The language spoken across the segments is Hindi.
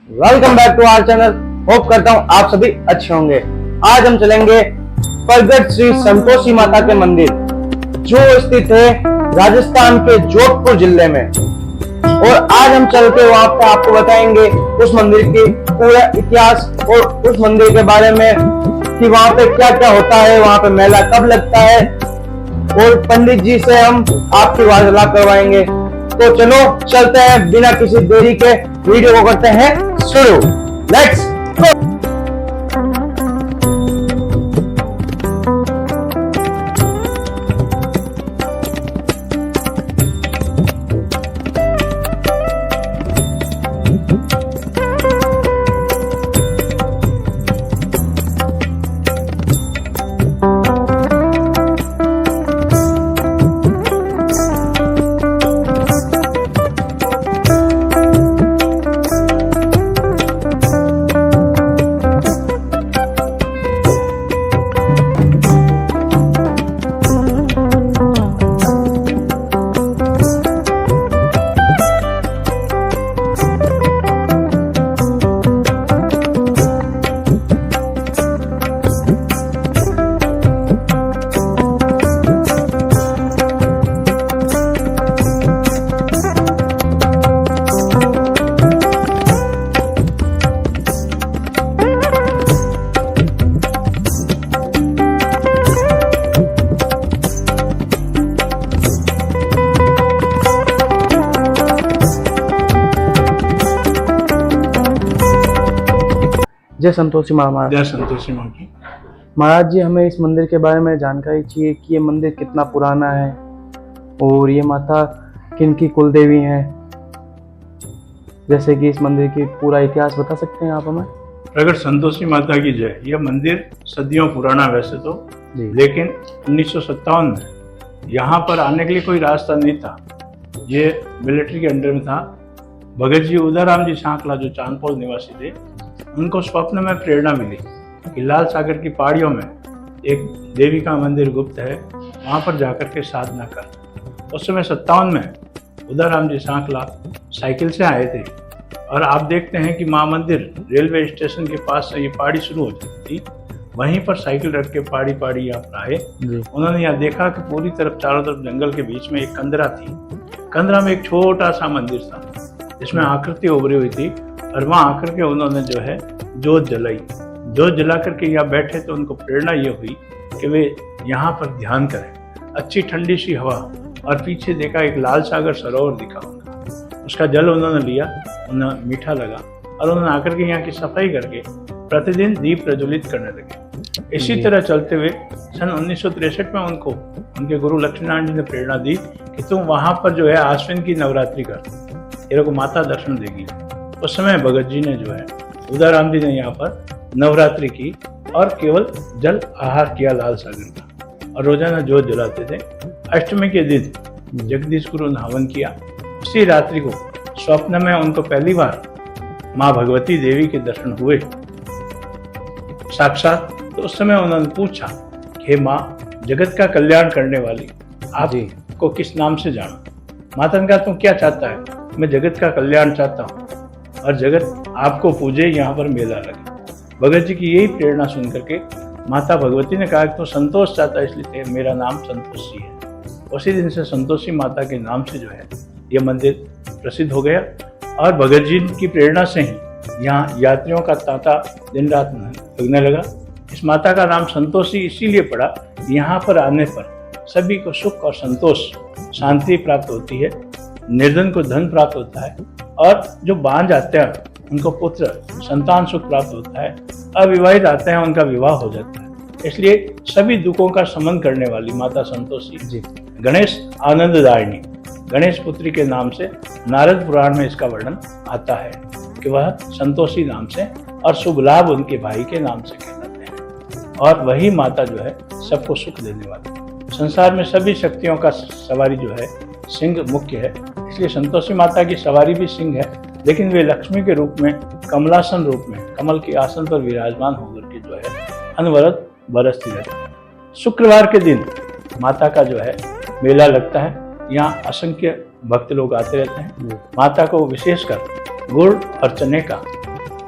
Welcome back to our channel. Hope करता हूँ आप सभी अच्छे होंगे। आज हम चलेंगे प्रगट श्री संतोषी माता के मंदिर, जो स्थित है राजस्थान के जोधपुर जिले में। और आज हम चल के वहां पे आपको बताएंगे उस मंदिर की पूरा इतिहास और उस मंदिर के बारे में कि वहां पे क्या क्या होता है, वहां पे मेला कब लगता है, और पंडित जी से हम आपकी वार्तालाप करवाएंगे। तो चलो चलते हैं, बिना किसी देरी के वीडियो को करते हैं शुरू। Let's go. जय संतोषी माँ महाराज। जय संतोषी माँ की। महाराज जी, हमें इस मंदिर के बारे में जानकारी चाहिए कि ये मंदिर कितना पुराना है और ये माता किन की कुल देवी हैं। जैसे कि इस मंदिर की पूरा इतिहास बता सकते हैं आप हमें? प्रगट संतोषी माता की जय। यह मंदिर सदियों पुराना वैसे तो जी। लेकिन 1957 में यहाँ पर आने के लिए कोई रास्ता नहीं था। ये मिलिट्री के अंडर में था। भगत जी उदयराम जी सांकला जो चांदपोल निवासी थे, उनको स्वप्न में प्रेरणा मिली कि लाल सागर की पहाड़ियों में एक देवी का मंदिर गुप्त है, वहाँ पर जाकर के साधना कर। उस समय 57 में उदयराम जी सांकला साइकिल से आए थे और आप देखते हैं कि माँ मंदिर रेलवे स्टेशन के पास से ये पहाड़ी शुरू हो जाती थी। वहीं पर साइकिल रख के पहाड़ी पहाड़ी यहाँ पर आए। उन्होंने यहाँ देखा कि पूरी तरफ चारों तरफ जंगल के बीच में एक कंदरा थी। कंदरा में एक छोटा सा मंदिर था जिसमें आकृति उभरी हुई थी, और वहाँ आकर के उन्होंने जो है जोत जलाई। जोत जला करके यहाँ बैठे तो उनको प्रेरणा ये हुई कि वे यहाँ पर ध्यान करें। अच्छी ठंडी सी हवा, और पीछे देखा एक लाल सागर सरोवर दिखा उनका। उसका जल उन्होंने लिया, उन्हें मीठा लगा, और उन्होंने आकर के यहाँ की सफाई करके प्रतिदिन दीप प्रज्वलित करने लगे। इसी तरह चलते हुए सन 1963 में उनको उनके गुरु लक्ष्मीनारायण जी ने प्रेरणा दी कि तुम वहाँ पर जो है आश्विन की नवरात्रि कर, तेरे को माता दर्शन देगी। उस समय भगत जी ने जो है उदयराम जी ने यहाँ पर नवरात्रि की और केवल जल आहार किया लाल सागर का, और रोजाना जोत जलाते थे। अष्टमी के दिन जगदीश गुरु ने हवन किया। उसी रात्रि को स्वप्न में उनको पहली बार माँ भगवती देवी के दर्शन हुए साक्षात। तो उस समय उन्होंने पूछा कि हे माँ, जगत का कल्याण करने वाली, आपको किस नाम से जाना? माता ने कहा, तुम क्या चाहता है? मैं जगत का कल्याण चाहता हूँ और जगत आपको पूजे, यहाँ पर मेला लगे। भगत जी की यही प्रेरणा सुन करके माता भगवती ने कहा कि तो संतोष चाहता है, इसलिए मेरा नाम संतोषी है। उसी दिन से संतोषी माता के नाम से जो है यह मंदिर प्रसिद्ध हो गया, और भगत जी की प्रेरणा से ही यहाँ यात्रियों का तांता दिन रात लगने लगा। इस माता का नाम संतोषी इसीलिए पड़ा, यहाँ पर आने पर सभी को सुख और संतोष, शांति प्राप्त होती है, निर्धन को धन प्राप्त होता है, और जो बांझ आते हैं उनको पुत्र संतान सुख प्राप्त होता है, अविवाहित आते हैं उनका विवाह हो जाता है। इसलिए सभी दुखों का शमन करने वाली माता संतोषी जी गणेश आनंददायिनी, गणेश पुत्री के नाम से नारद पुराण में इसका वर्णन आता है कि वह संतोषी नाम से, और शुभ लाभ उनके भाई के नाम से कहलाते हैं। और वही माता जो है सबको सुख देने वाली। संसार में सभी शक्तियों का सवारी जो है सिंह मुख्य है, इसलिए संतोषी माता की सवारी भी सिंह है, लेकिन वे लक्ष्मी के रूप में, कमलासन रूप में, कमल के आसन पर विराजमान होकर के जो है अनवरत बरसती रहती है। शुक्रवार के दिन माता का जो है मेला लगता है। यहाँ असंख्य भक्त लोग आते रहते हैं। माता को विशेषकर गुड़ और चने का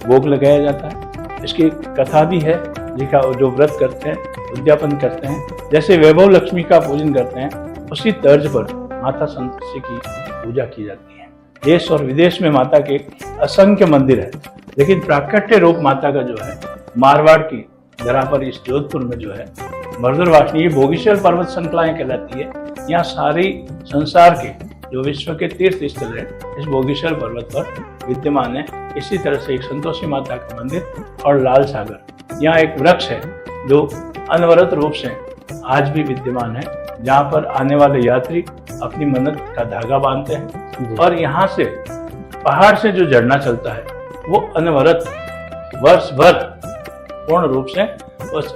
भोग लगाया जाता है। इसकी कथा भी है, जिसका जो व्रत करते हैं, उद्यापन करते हैं, जैसे वैभव लक्ष्मी का पूजन करते हैं, उसी तर्ज पर माता संतोषी की पूजा की जाती है। देश और विदेश में माता के असंख्य मंदिर है, लेकिन प्राकट्य रूप माता का जो है मारवाड़ की धरा पर इस जोधपुर में जो है मर्दरवासिनी, ये भोगेश्वर पर्वत श्रृंखलाएं कहलाती है। यहाँ सारी संसार के जो विश्व के तीर्थ स्थल है इस भोगेश्वर पर्वत पर विद्यमान है। इसी तरह से एक संतोषी माता का मंदिर और लाल सागर, यहाँ एक वृक्ष है जो अनवरत रूप से आज भी विद्यमान है, जहाँ पर आने वाले यात्री अपनी मन्नत का धागा बांधते हैं। और यहाँ से पहाड़ से जो झरना चलता है वो अनवरत वर्ष भर पूर्ण रूप से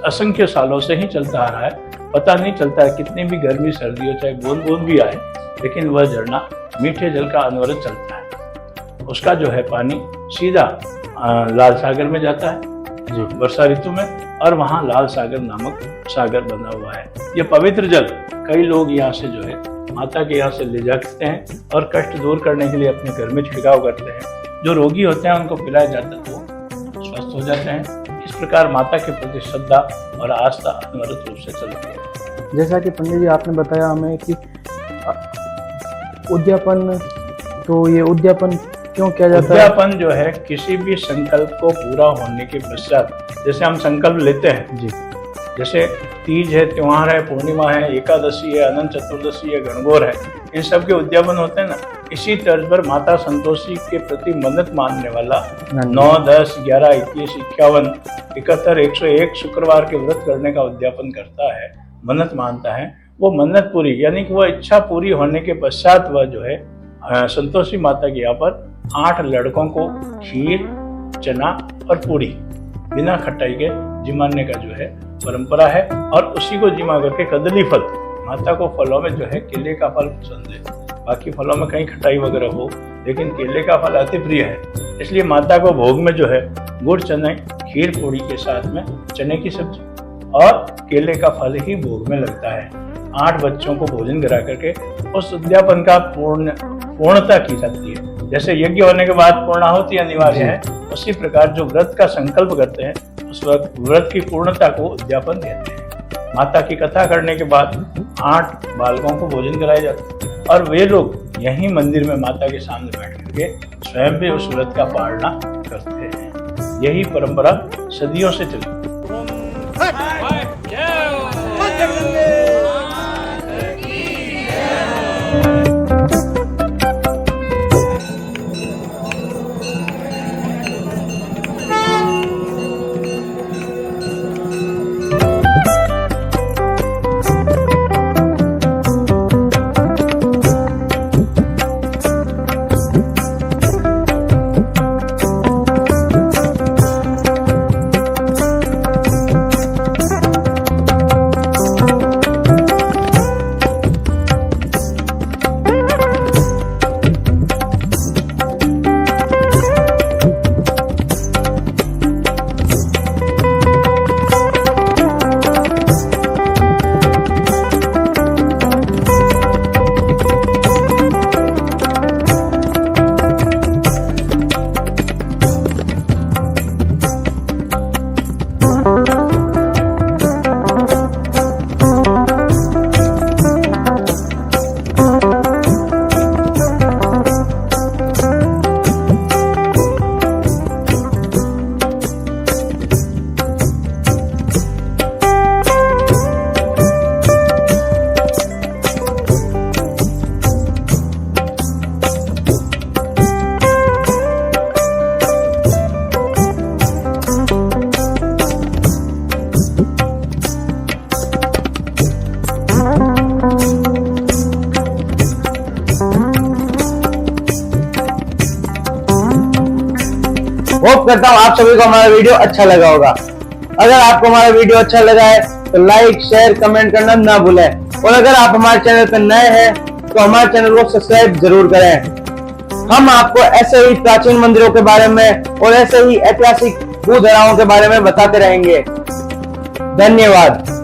असंख्य सालों से ही चलता आ रहा है। पता नहीं चलता है कितनी भी गर्मी सर्दी हो, चाहे बूंद बूंद भी आए, लेकिन वह झरना मीठे जल का अनवरत चलता है। उसका जो है पानी सीधा लाल सागर में जाता है वर्षा ऋतु में, और वहाँ लाल सागर नामक सागर बना हुआ है। ये पवित्र जल कई लोग यहाँ से जो है माता के यहाँ से ले जाते हैं और कष्ट दूर करने के लिए अपने घर में छिड़काव करते हैं। जो रोगी होते हैं उनको पिलाया जाता है तो स्वस्थ हो जाते हैं। इस प्रकार माता के प्रति श्रद्धा और आस्था अनवरत रूप से चलती है। जैसा कि पंडित जी आपने बताया हमें कि उद्यापन, तो ये उद्यापन क्यों किया जाता है? उद्यापन जो है किसी भी संकल्प को पूरा होने के पश्चात, जैसे हम संकल्प लेते हैं जी, जैसे तीज है, त्योहार है, पूर्णिमा है, एकादशी है, अनंत चतुर्दशी है, गणगौर है, इन सब के उद्यापन होते हैं ना। इसी तर्ज पर माता संतोषी के प्रति मन्नत मानने वाला 9, 10, 11, 21, 51, 71, 101 शुक्रवार के व्रत करने का उद्यापन करता है, मन्नत मानता है। वो मन्नत पूरी, यानी कि वह इच्छा पूरी होने के पश्चात वह जो है संतोषी माता के यहाँ पर 8 लड़कों को खीर, चना और पूरी बिना खटाई के जिमाने का जो है परंपरा है। और उसी को जिमा करके कदली फल, माता को फलों में जो है केले का फल पसंद है, बाकी फलों में कहीं खटाई वगैरह हो, लेकिन केले का फल अति प्रिय है। इसलिए माता को भोग में जो है गुड़ चने, खीर पूरी के साथ में चने की सब्जी और केले का फल ही भोग में लगता है। 8 बच्चों को भोजन करा करके उस उद्यापन का पूर्णता की जाती है। जैसे यज्ञ होने के बाद पूर्णाहुति अनिवार्य है, उसी प्रकार जो व्रत का संकल्प करते हैं उस व्रत की पूर्णता को उद्यापन कहते हैं। माता की कथा करने के बाद 8 बालकों को भोजन कराया जाता है और वे लोग यहीं मंदिर में माता के सामने बैठ करके स्वयं भी उस व्रत का पालना करते हैं। यही परंपरा सदियों से चली। होप करता हूँ आप सभी को हमारा वीडियो अच्छा लगा होगा। अगर आपको हमारा वीडियो अच्छा लगा है तो लाइक, शेयर, कमेंट करना ना भूलें। और अगर आप हमारे चैनल पर नए हैं तो हमारे चैनल को सब्सक्राइब जरूर करें। हम आपको ऐसे ही प्राचीन मंदिरों के बारे में और ऐसे ही ऐतिहासिक भू धराओं के बारे में बताते रहेंगे। धन्यवाद।